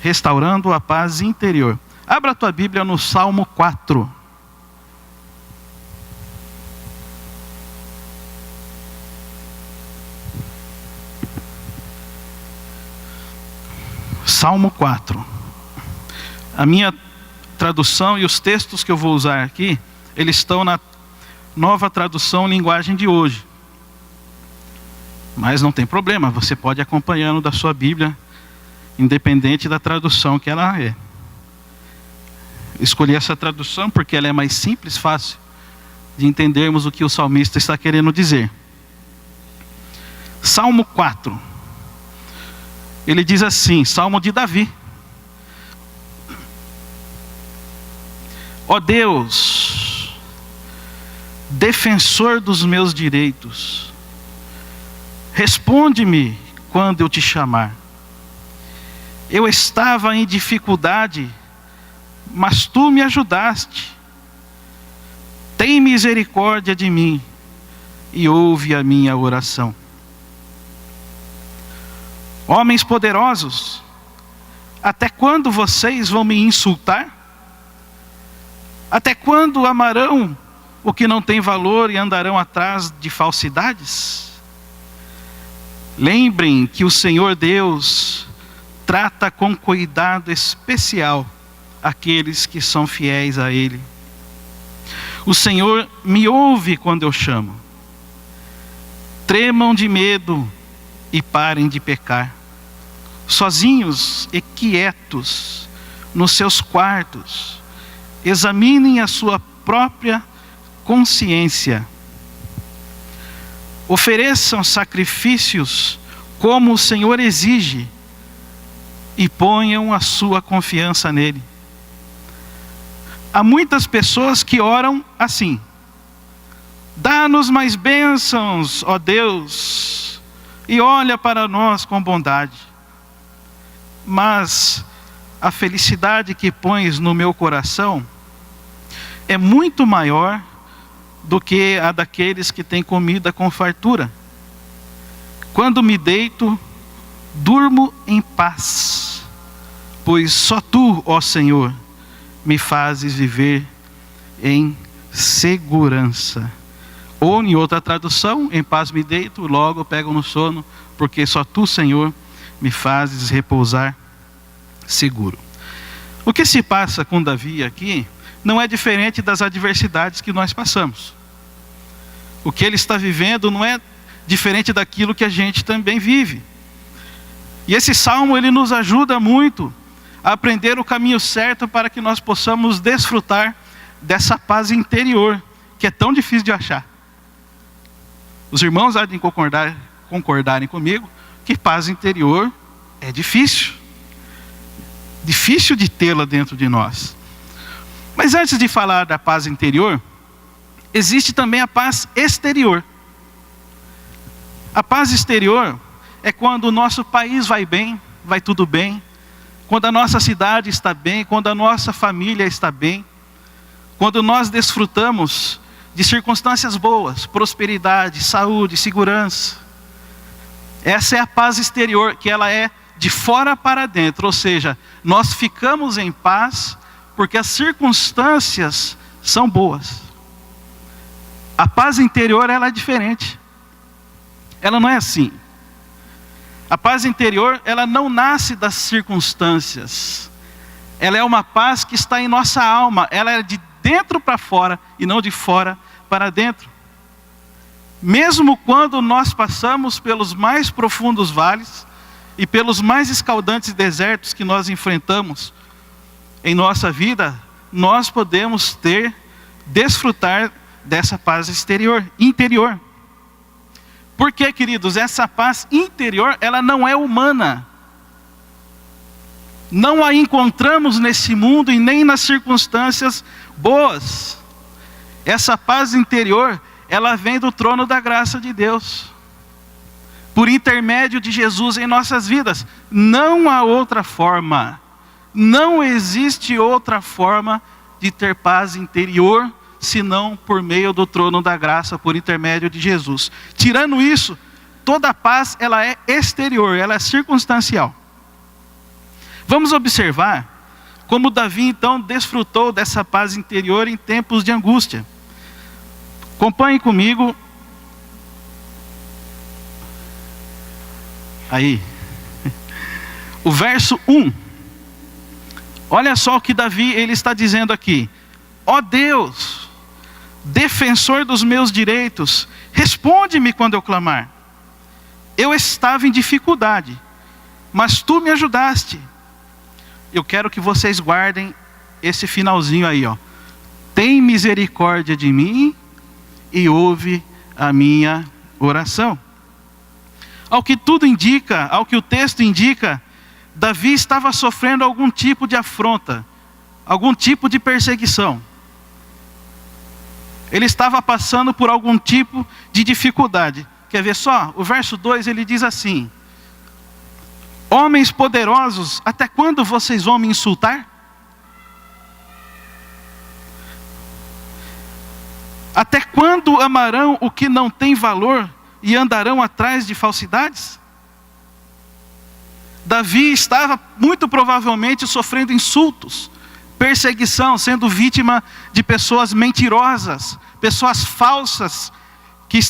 restaurando a paz interior. Abra a tua Bíblia no Salmo 4. Salmo 4. A minha tradução e os textos que eu vou usar aqui, eles estão na Nova Tradução Linguagem de Hoje. Mas não tem problema, você pode ir acompanhando da sua Bíblia, independente da tradução que ela é. Escolhi essa tradução porque ela é mais simples, fácil de entendermos o que o salmista está querendo dizer. Salmo 4. Ele diz assim, Salmo de Davi. Ó Deus, defensor dos meus direitos, responde-me quando eu te chamar. Eu estava em dificuldade, mas tu me ajudaste. Tem misericórdia de mim e ouve a minha oração. Homens poderosos, até quando vocês vão me insultar? Até quando amarão o que não tem valor e andarão atrás de falsidades? Lembrem que o Senhor Deus trata com cuidado especial aqueles que são fiéis a Ele. O Senhor me ouve quando eu chamo. Tremam de medo e parem de pecar. Sozinhos e quietos nos seus quartos, examinem a sua própria consciência. Ofereçam sacrifícios como o Senhor exige e ponham a sua confiança nele. Há muitas pessoas que oram assim: dá-nos mais bênçãos, ó Deus, e olha para nós com bondade. Mas a felicidade que pões no meu coração é muito maior do que a daqueles que têm comida com fartura. Quando me deito, durmo em paz, pois só tu, ó Senhor, me fazes viver em segurança. Ou em outra tradução, em paz me deito, logo pego no sono, porque só tu, Senhor, me fazes repousar seguro. O que se passa com Davi aqui não é diferente das adversidades que nós passamos. O que ele está vivendo não é diferente daquilo que a gente também vive. E esse salmo, ele nos ajuda muito a aprender o caminho certo para que nós possamos desfrutar dessa paz interior, que é tão difícil de achar. Os irmãos há de concordarem comigo que paz interior é difícil. Difícil de tê-la dentro de nós. Mas antes de falar da paz interior, existe também a paz exterior. A paz exterior é quando o nosso país vai bem, vai tudo bem, quando a nossa cidade está bem, quando a nossa família está bem, quando nós desfrutamos de circunstâncias boas, prosperidade, saúde, segurança. Essa é a paz exterior, que ela é de fora para dentro, ou seja, nós ficamos em paz porque as circunstâncias são boas. A paz interior, ela é diferente. Ela não é assim. A paz interior, ela não nasce das circunstâncias. Ela é uma paz que está em nossa alma. Ela é de dentro para fora e não de fora para dentro. Mesmo quando nós passamos pelos mais profundos vales e pelos mais escaldantes desertos que nós enfrentamos em nossa vida, nós podemos desfrutar dessa paz interior. Porque, queridos, essa paz interior, ela não é humana. Não a encontramos nesse mundo e nem nas circunstâncias boas. Essa paz interior, ela vem do trono da graça de Deus, por intermédio de Jesus em nossas vidas. Não há outra forma. Não existe outra forma de ter paz interior, senão por meio do trono da graça, por intermédio de Jesus. Tirando isso, toda paz, ela é exterior, ela é circunstancial. Vamos observar como Davi então desfrutou dessa paz interior em tempos de angústia. Acompanhe comigo. Aí. O verso 1. Olha só o que Davi ele está dizendo aqui. Ó Deus, defensor dos meus direitos, responde-me quando eu clamar. Eu estava em dificuldade, mas tu me ajudaste. Eu quero que vocês guardem esse finalzinho aí, ó. Tem misericórdia de mim e ouve a minha oração. Ao que tudo indica, ao que o texto indica, Davi estava sofrendo algum tipo de afronta, algum tipo de perseguição. Ele estava passando por algum tipo de dificuldade. Quer ver só? O verso 2 ele diz assim: homens poderosos, até quando vocês vão me insultar? Até quando amarão o que não tem valor e andarão atrás de falsidades? Davi estava muito provavelmente sofrendo insultos, perseguição, sendo vítima de pessoas mentirosas, pessoas falsas que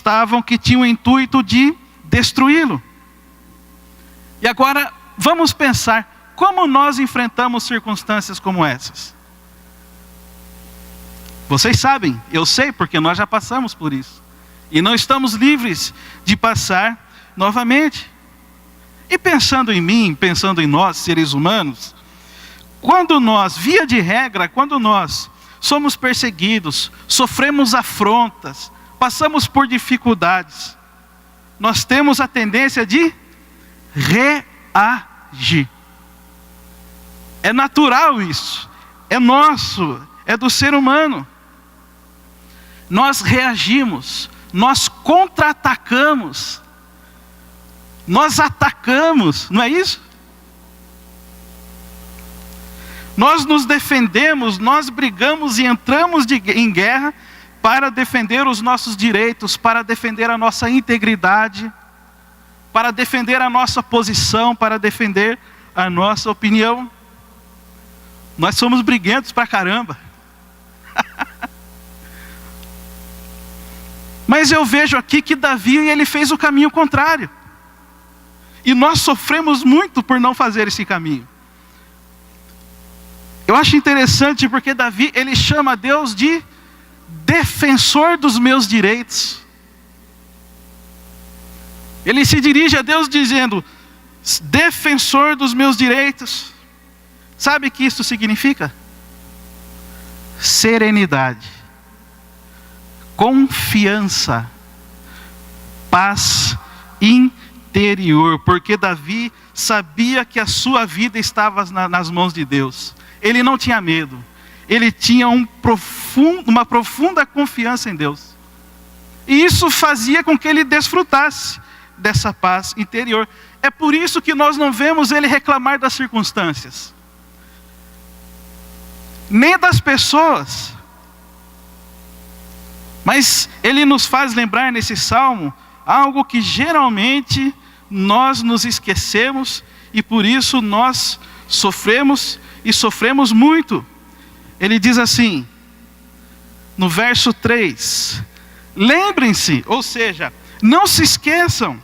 tinham o intuito de destruí-lo. E agora vamos pensar como nós enfrentamos circunstâncias como essas. Vocês sabem, eu sei porque nós já passamos por isso. E não estamos livres de passar novamente. E pensando em mim, pensando em nós, seres humanos, quando nós, via de regra, quando nós somos perseguidos, sofremos afrontas, passamos por dificuldades, nós temos a tendência de reagir. É natural isso, é nosso, é do ser humano. Nós reagimos, nós contra-atacamos, nós atacamos, não é isso? Nós nos defendemos, nós brigamos e entramos em guerra para defender os nossos direitos, para defender a nossa integridade, para defender a nossa posição, para defender a nossa opinião. Nós somos briguentos pra caramba. Mas eu vejo aqui que Davi ele fez o caminho contrário. E nós sofremos muito por não fazer esse caminho. Eu acho interessante porque Davi, ele chama Deus de defensor dos meus direitos. Ele se dirige a Deus dizendo, defensor dos meus direitos. Sabe o que isso significa? Serenidade, confiança, paz interior, porque Davi sabia que a sua vida estava nas mãos de Deus. Ele não tinha medo, ele tinha uma profunda confiança em Deus. E isso fazia com que ele desfrutasse dessa paz interior. É por isso que nós não vemos ele reclamar das circunstâncias, nem das pessoas. Mas ele nos faz lembrar nesse salmo algo que geralmente nós nos esquecemos e por isso nós sofremos e sofremos muito. Ele diz assim, no verso 3, lembrem-se, ou seja, não se esqueçam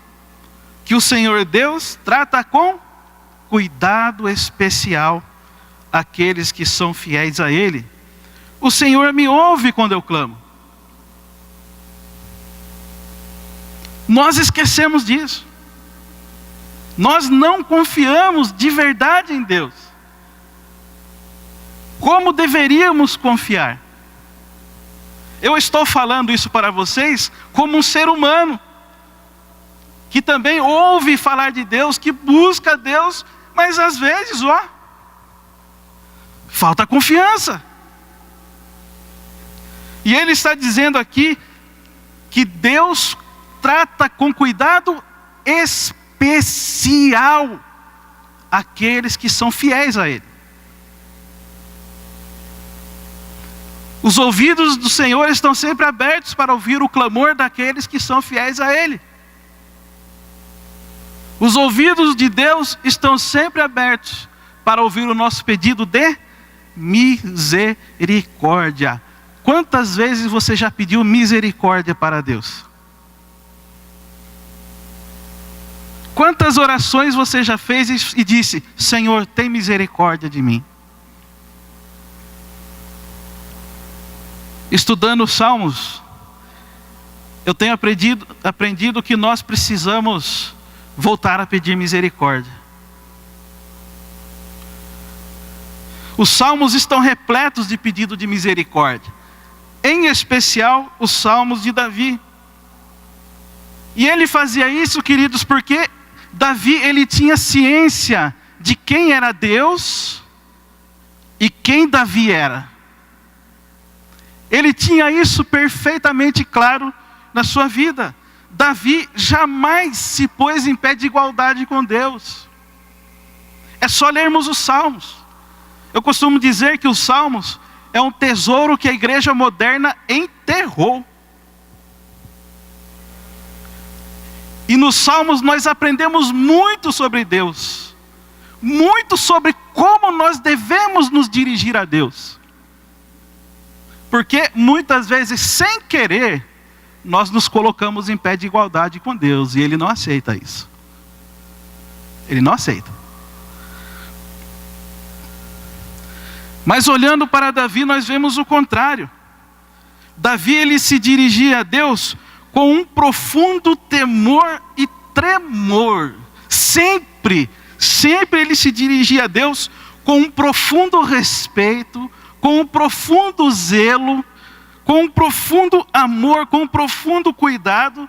que o Senhor Deus trata com cuidado especial aqueles que são fiéis a Ele. O Senhor me ouve quando eu clamo. Nós esquecemos disso. Nós não confiamos de verdade em Deus, como deveríamos confiar. Eu estou falando isso para vocês como um ser humano, que também ouve falar de Deus, que busca Deus, mas às vezes, falta confiança. E ele está dizendo aqui que Deus trata com cuidado especial aqueles que são fiéis a Ele. Os ouvidos do Senhor estão sempre abertos para ouvir o clamor daqueles que são fiéis a Ele. Os ouvidos de Deus estão sempre abertos para ouvir o nosso pedido de misericórdia. Quantas vezes você já pediu misericórdia para Deus? Quantas orações você já fez e disse: Senhor, tem misericórdia de mim? Estudando os Salmos, eu tenho aprendido que nós precisamos voltar a pedir misericórdia. Os Salmos estão repletos de pedido de misericórdia, em especial os Salmos de Davi. E ele fazia isso, queridos, porque Davi, ele tinha ciência de quem era Deus e quem Davi era. Ele tinha isso perfeitamente claro na sua vida. Davi jamais se pôs em pé de igualdade com Deus. É só lermos os Salmos. Eu costumo dizer que os Salmos é um tesouro que a igreja moderna enterrou. E nos Salmos nós aprendemos muito sobre Deus. Muito sobre como nós devemos nos dirigir a Deus. Porque muitas vezes, sem querer, nós nos colocamos em pé de igualdade com Deus. E Ele não aceita isso. Ele não aceita. Mas olhando para Davi, nós vemos o contrário. Davi, ele se dirigia a Deus com um profundo temor e tremor. Sempre ele se dirigia a Deus com um profundo respeito, com um profundo zelo, com um profundo amor, com um profundo cuidado.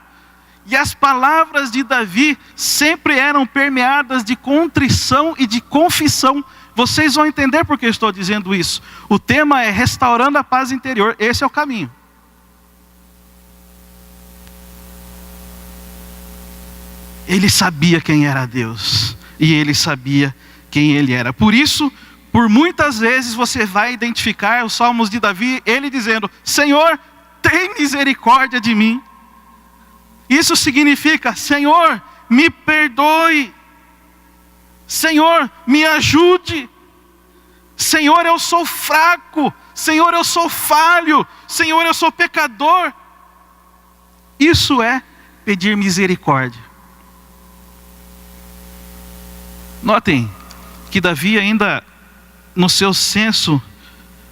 E as palavras de Davi sempre eram permeadas de contrição e de confissão. Vocês vão entender por que eu estou dizendo isso. O tema é restaurando a paz interior. Esse é o caminho. Ele sabia quem era Deus. E ele sabia quem ele era. Por isso, por muitas vezes você vai identificar os Salmos de Davi, ele dizendo: Senhor, tem misericórdia de mim. Isso significa: Senhor, me perdoe. Senhor, me ajude. Senhor, eu sou fraco. Senhor, eu sou falho. Senhor, eu sou pecador. Isso é pedir misericórdia. Notem que Davi ainda, no seu senso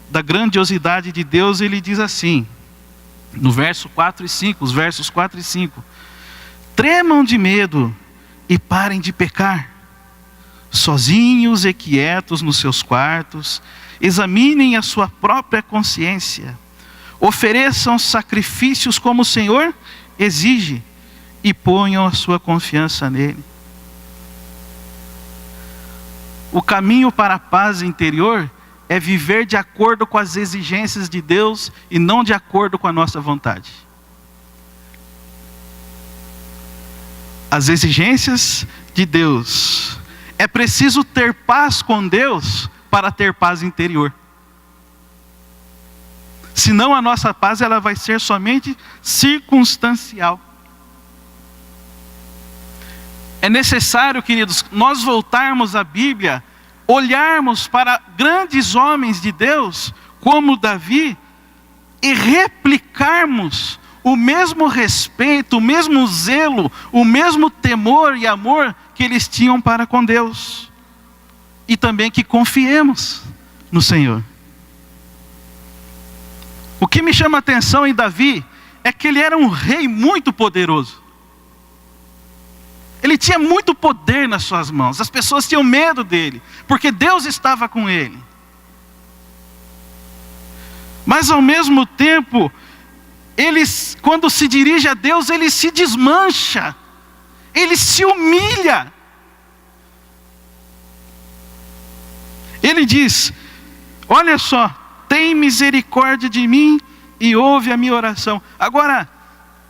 da grandiosidade de Deus, ele diz assim, no verso 4 e 5, os versos 4 e 5: tremam de medo e parem de pecar, sozinhos e quietos nos seus quartos, examinem a sua própria consciência, ofereçam sacrifícios como o Senhor exige e ponham a sua confiança nele. O caminho para a paz interior é viver de acordo com as exigências de Deus e não de acordo com a nossa vontade. As exigências de Deus. É preciso ter paz com Deus para ter paz interior. Senão a nossa paz ela vai ser somente circunstancial. É necessário, queridos, nós voltarmos à Bíblia, olharmos para grandes homens de Deus, como Davi, e replicarmos o mesmo respeito, o mesmo zelo, o mesmo temor e amor que eles tinham para com Deus. E também que confiemos no Senhor. O que me chama a atenção em Davi é que ele era um rei muito poderoso. Ele tinha muito poder nas suas mãos. As pessoas tinham medo dele, porque Deus estava com ele. Mas ao mesmo tempo, ele, quando se dirige a Deus, ele se desmancha. Ele se humilha. Ele diz: olha só, tem misericórdia de mim e ouve a minha oração. Agora,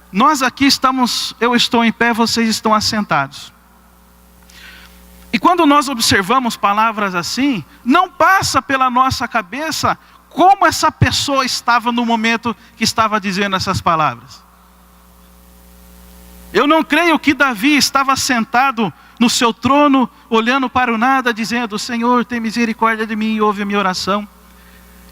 nós aqui estamos, eu estou em pé, vocês estão assentados. E quando nós observamos palavras assim, não passa pela nossa cabeça como essa pessoa estava no momento que estava dizendo essas palavras. Eu não creio que Davi estava sentado no seu trono, olhando para o nada, dizendo: Senhor, tem misericórdia de mim e ouve a minha oração.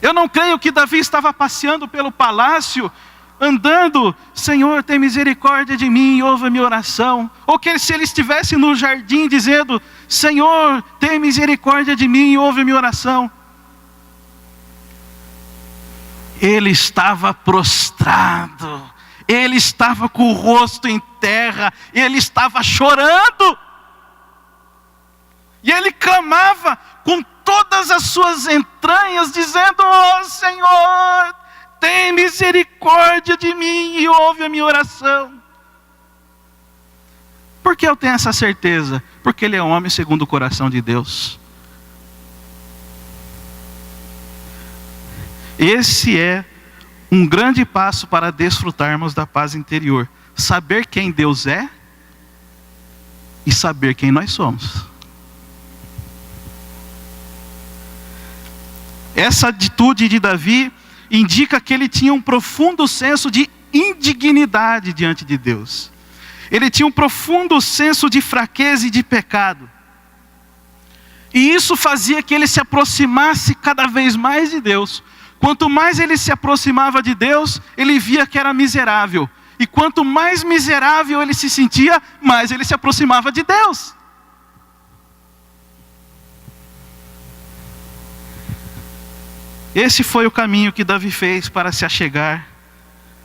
Eu não creio que Davi estava passeando pelo palácio, andando: Senhor, tem misericórdia de mim e ouve a minha oração. Ou que se ele estivesse no jardim dizendo: Senhor, tem misericórdia de mim e ouve a minha oração. Ele estava prostrado, ele estava com o rosto em terra, ele estava chorando. E ele clamava com todas as suas entranhas, dizendo: oh Senhor, tem misericórdia de mim e ouve a minha oração. Por que eu tenho essa certeza? Porque ele é um homem segundo o coração de Deus. Esse é um grande passo para desfrutarmos da paz interior. Saber quem Deus é e saber quem nós somos. Essa atitude de Davi indica que ele tinha um profundo senso de indignidade diante de Deus. Ele tinha um profundo senso de fraqueza e de pecado. E isso fazia que ele se aproximasse cada vez mais de Deus. Quanto mais ele se aproximava de Deus, ele via que era miserável. E quanto mais miserável ele se sentia, mais ele se aproximava de Deus. Esse foi o caminho que Davi fez para se achegar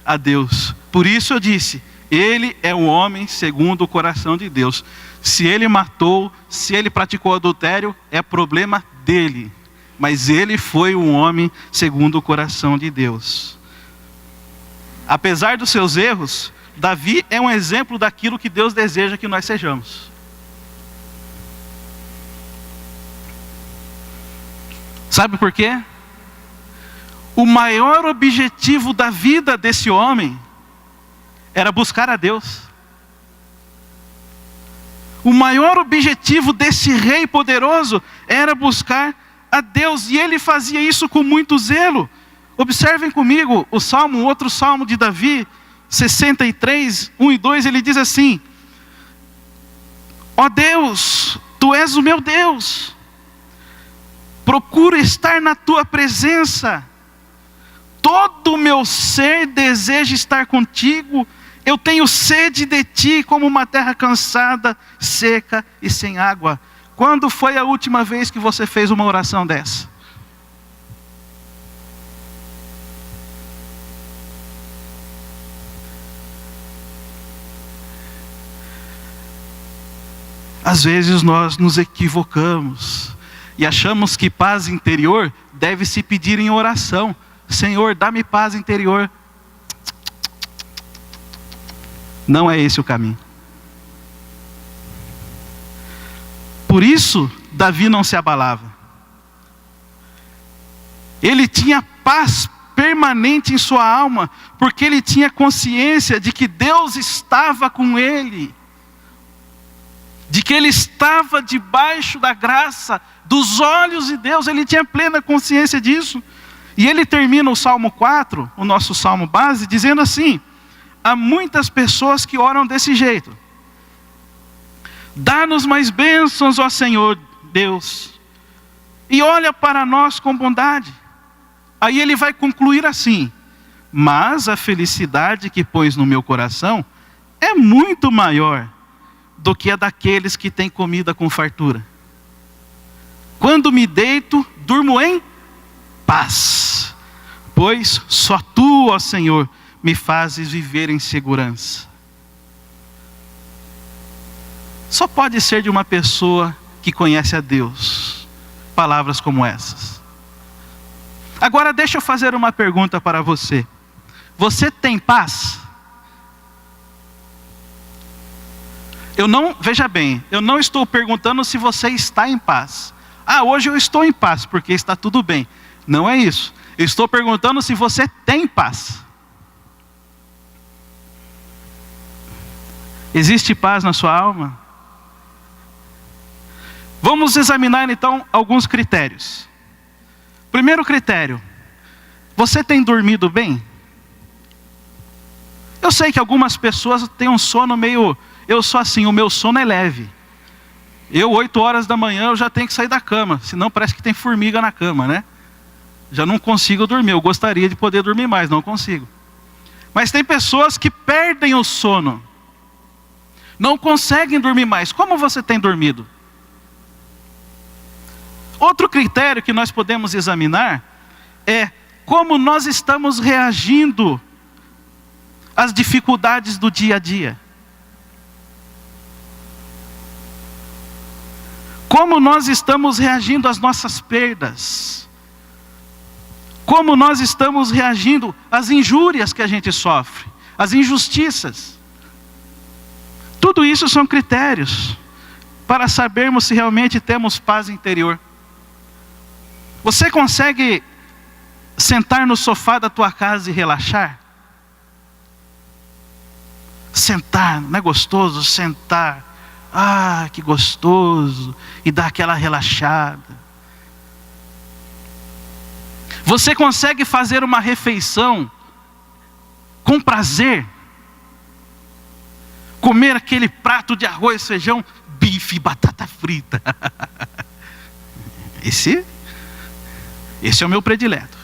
a Deus. Por isso eu disse, ele é um homem segundo o coração de Deus. Se ele matou, se ele praticou adultério, é problema dele. Mas ele foi um homem segundo o coração de Deus. Apesar dos seus erros, Davi é um exemplo daquilo que Deus deseja que nós sejamos. Sabe por quê? O maior objetivo da vida desse homem era buscar a Deus. O maior objetivo desse rei poderoso era buscar a Deus, e ele fazia isso com muito zelo. Observem comigo o salmo, outro salmo de Davi, 63, 1 e 2, ele diz assim: ó Deus, tu és o meu Deus, procuro estar na tua presença, todo o meu ser deseja estar contigo, eu tenho sede de ti como uma terra cansada, seca e sem água. Quando foi a última vez que você fez uma oração dessa? Às vezes nós nos equivocamos e achamos que paz interior deve se pedir em oração. Senhor, dá-me paz interior. Não é esse o caminho. Por isso, Davi não se abalava. Ele tinha paz permanente em sua alma, porque ele tinha consciência de que Deus estava com ele, de que ele estava debaixo da graça, dos olhos de Deus. Ele tinha plena consciência disso. E ele termina o Salmo 4, o nosso salmo base, dizendo assim: há muitas pessoas que oram desse jeito. Dá-nos mais bênçãos, ó Senhor Deus, e olha para nós com bondade. Aí ele vai concluir assim: mas a felicidade que pões no meu coração é muito maior do que a daqueles que têm comida com fartura. Quando me deito, durmo em paz, pois só tu, ó Senhor, me fazes viver em segurança. Só pode ser de uma pessoa que conhece a Deus palavras como essas. Agora deixa eu fazer uma pergunta para você. Você tem paz? Veja bem, eu não estou perguntando se você está em paz. Ah, hoje eu estou em paz porque está tudo bem. Não é isso. Eu estou perguntando se você tem paz. Existe paz na sua alma? Vamos examinar então alguns critérios. Primeiro critério: você tem dormido bem? Eu sei que algumas pessoas têm um sono meio... Eu sou assim, o meu sono é leve. Eu, 8 horas da manhã, eu já tenho que sair da cama, senão parece que tem formiga na cama, né? Já não consigo dormir. Eu gostaria de poder dormir mais, não consigo. Mas tem pessoas que perdem o sono, não conseguem dormir mais. Como você tem dormido? Outro critério que nós podemos examinar é como nós estamos reagindo às dificuldades do dia a dia. Como nós estamos reagindo às nossas perdas. Como nós estamos reagindo às injúrias que a gente sofre, às injustiças. Tudo isso são critérios para sabermos se realmente temos paz interior. Você consegue sentar no sofá da tua casa e relaxar? Sentar, não é gostoso? Sentar, que gostoso, e dar aquela relaxada. Você consegue fazer uma refeição com prazer? Comer aquele prato de arroz, feijão, bife e batata frita. Esse é o meu predileto.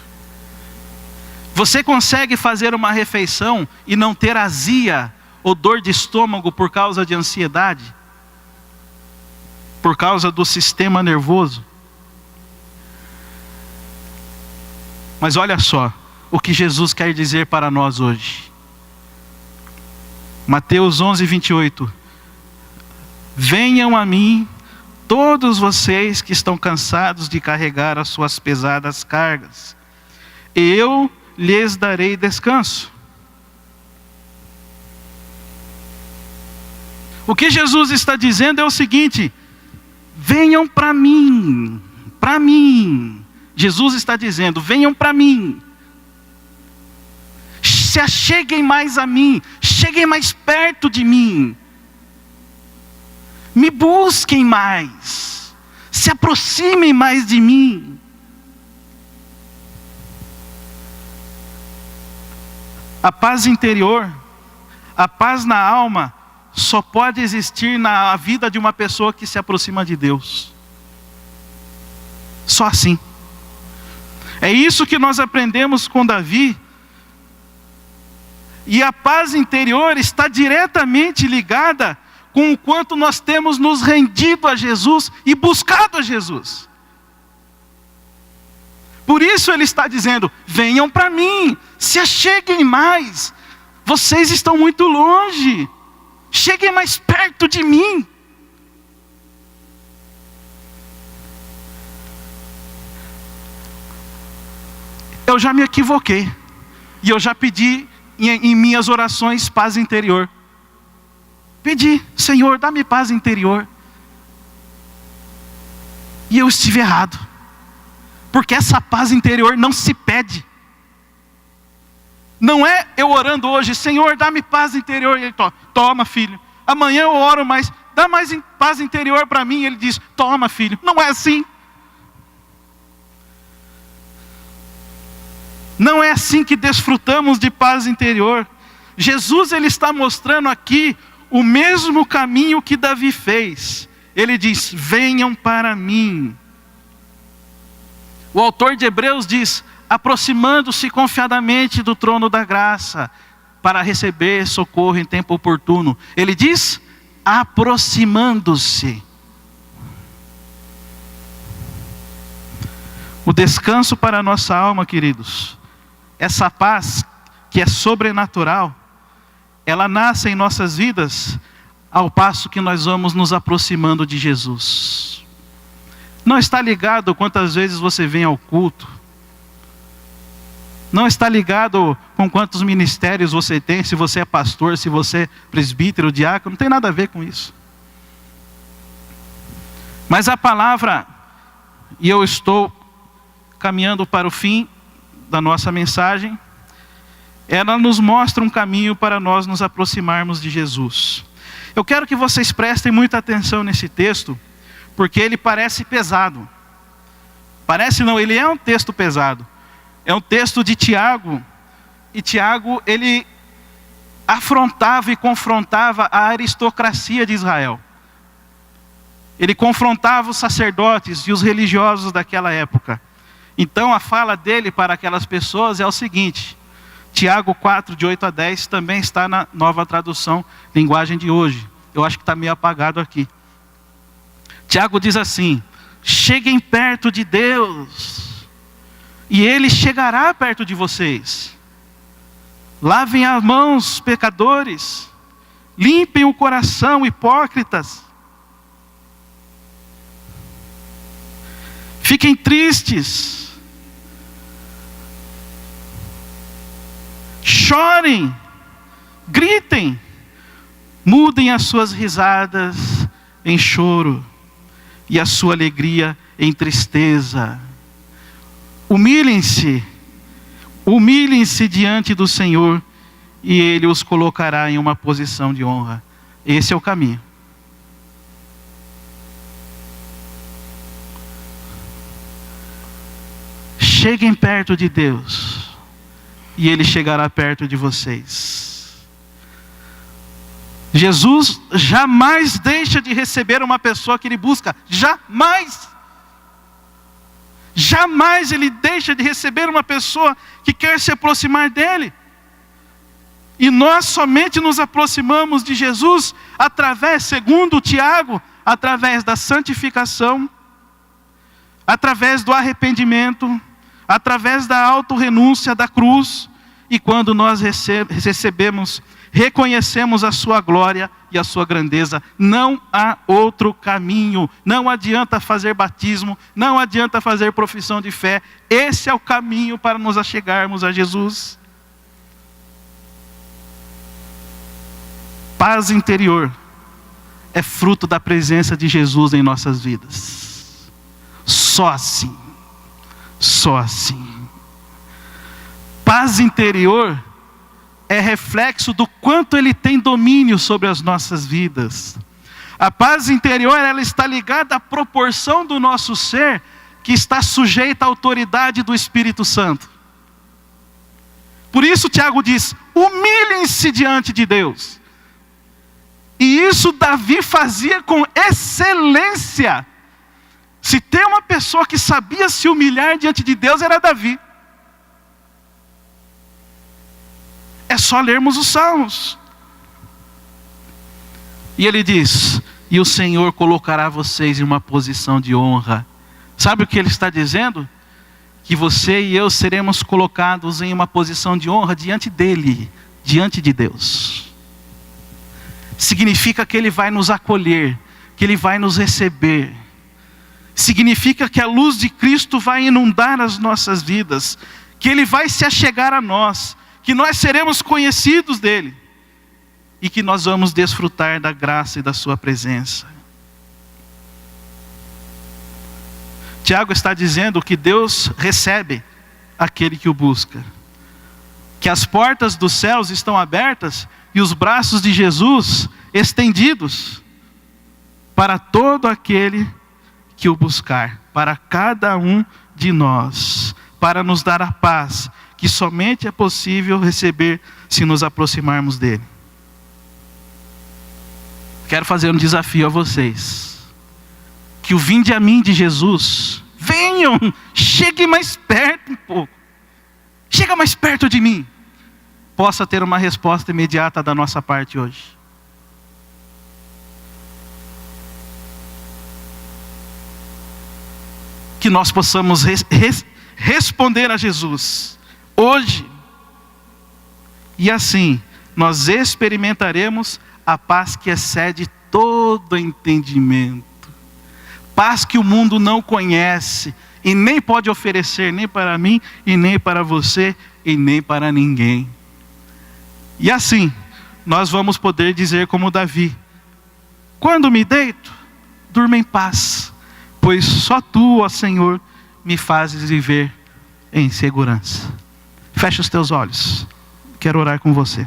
Você consegue fazer uma refeição e não ter azia ou dor de estômago por causa de ansiedade? Por causa do sistema nervoso? Mas olha só o que Jesus quer dizer para nós hoje. Mateus 11:28. Venham a mim todos vocês que estão cansados de carregar as suas pesadas cargas, e eu lhes darei descanso. O que Jesus está dizendo é o seguinte: venham para mim, para mim. Jesus está dizendo, venham para mim. Se acheguem mais a mim, cheguem mais perto de mim. Me busquem mais, se aproximem mais de mim. A paz interior, a paz na alma, só pode existir na vida de uma pessoa que se aproxima de Deus. Só assim. É isso que nós aprendemos com Davi. E a paz interior está diretamente ligada com o quanto nós temos nos rendido a Jesus e buscado a Jesus. Por isso ele está dizendo, venham para mim, se acheguem mais. Vocês estão muito longe. Cheguem mais perto de mim. Eu já me equivoquei. E eu já pedi em minhas orações paz interior. Pedi, Senhor, dá-me paz interior. E eu estive errado. Porque essa paz interior não se pede. Não é eu orando hoje, Senhor, dá-me paz interior. E ele toma, filho. Amanhã eu oro mais, dá mais paz interior para mim. E ele diz, toma, filho. Não é assim. Não é assim que desfrutamos de paz interior. Jesus, ele está mostrando aqui o mesmo caminho que Davi fez. Ele diz, venham para mim. O autor de Hebreus diz, aproximando-se confiadamente do trono da graça, para receber socorro em tempo oportuno. Ele diz, aproximando-se. O descanso para a nossa alma, queridos, essa paz que é sobrenatural, ela nasce em nossas vidas ao passo que nós vamos nos aproximando de Jesus. Não está ligado quantas vezes você vem ao culto. Não está ligado com quantos ministérios você tem, se você é pastor, se você é presbítero, diácono, não tem nada a ver com isso. Mas a palavra, e eu estou caminhando para o fim da nossa mensagem, ela nos mostra um caminho para nós nos aproximarmos de Jesus. Eu quero que vocês prestem muita atenção nesse texto, porque ele parece pesado. Parece não, ele é um texto pesado. É um texto de Tiago, e Tiago, ele afrontava e confrontava a aristocracia de Israel. Ele confrontava os sacerdotes e os religiosos daquela época. Então a fala dele para aquelas pessoas é o seguinte: Tiago 4, de 8 a 10, também está na Nova Tradução, linguagem de hoje. Eu acho que está meio apagado aqui. Tiago diz assim: cheguem perto de Deus, e Ele chegará perto de vocês. Lavem as mãos, pecadores. Limpem o coração, hipócritas. Fiquem tristes. Chorem. Gritem. Mudem as suas risadas em choro e a sua alegria em tristeza. Humilhem-se diante do Senhor e Ele os colocará em uma posição de honra. Esse é o caminho. Cheguem perto de Deus e Ele chegará perto de vocês. Jesus jamais deixa de receber uma pessoa que Ele busca. Jamais. Jamais Ele deixa de receber uma pessoa que quer se aproximar dEle. E nós somente nos aproximamos de Jesus através, segundo Tiago, através da santificação, através do arrependimento, através da autorrenúncia da cruz. E quando nós reconhecemos a sua glória e a sua grandeza, não há outro caminho. Não adianta fazer batismo, não adianta fazer profissão de fé. Esse é o caminho para nos achegarmos a Jesus. Paz interior é fruto da presença de Jesus em nossas vidas. Só assim. Só assim. Paz interior é reflexo do quanto Ele tem domínio sobre as nossas vidas. A paz interior, ela está ligada à proporção do nosso ser, que está sujeita à autoridade do Espírito Santo. Por isso Tiago diz: humilhem-se diante de Deus. E isso Davi fazia com excelência. Se tem uma pessoa que sabia se humilhar diante de Deus, era Davi. É só lermos os Salmos. E ele diz: e o Senhor colocará vocês em uma posição de honra. Sabe o que ele está dizendo? Que você e eu seremos colocados em uma posição de honra diante dele, diante de Deus. Significa que Ele vai nos acolher, que Ele vai nos receber. Significa que a luz de Cristo vai inundar as nossas vidas, que Ele vai se achegar a nós, que nós seremos conhecidos dEle, e que nós vamos desfrutar da graça e da sua presença. Tiago está dizendo que Deus recebe aquele que o busca, que as portas dos céus estão abertas e os braços de Jesus estendidos para todo aquele que o buscar, para cada um de nós, para nos dar a paz que somente é possível receber se nos aproximarmos dele. Quero fazer um desafio a vocês, que o vinde a mim de Jesus, venham, cheguem mais perto um pouco, chega mais perto de mim, possa ter uma resposta imediata da nossa parte hoje. Que nós possamos responder a Jesus hoje, e assim nós experimentaremos a paz que excede todo entendimento, paz que o mundo não conhece e nem pode oferecer, nem para mim e nem para você e nem para ninguém. E assim nós vamos poder dizer como Davi: quando me deito, durmo em paz, pois só Tu, ó Senhor, me fazes viver em segurança. Fecha os teus olhos, quero orar com você.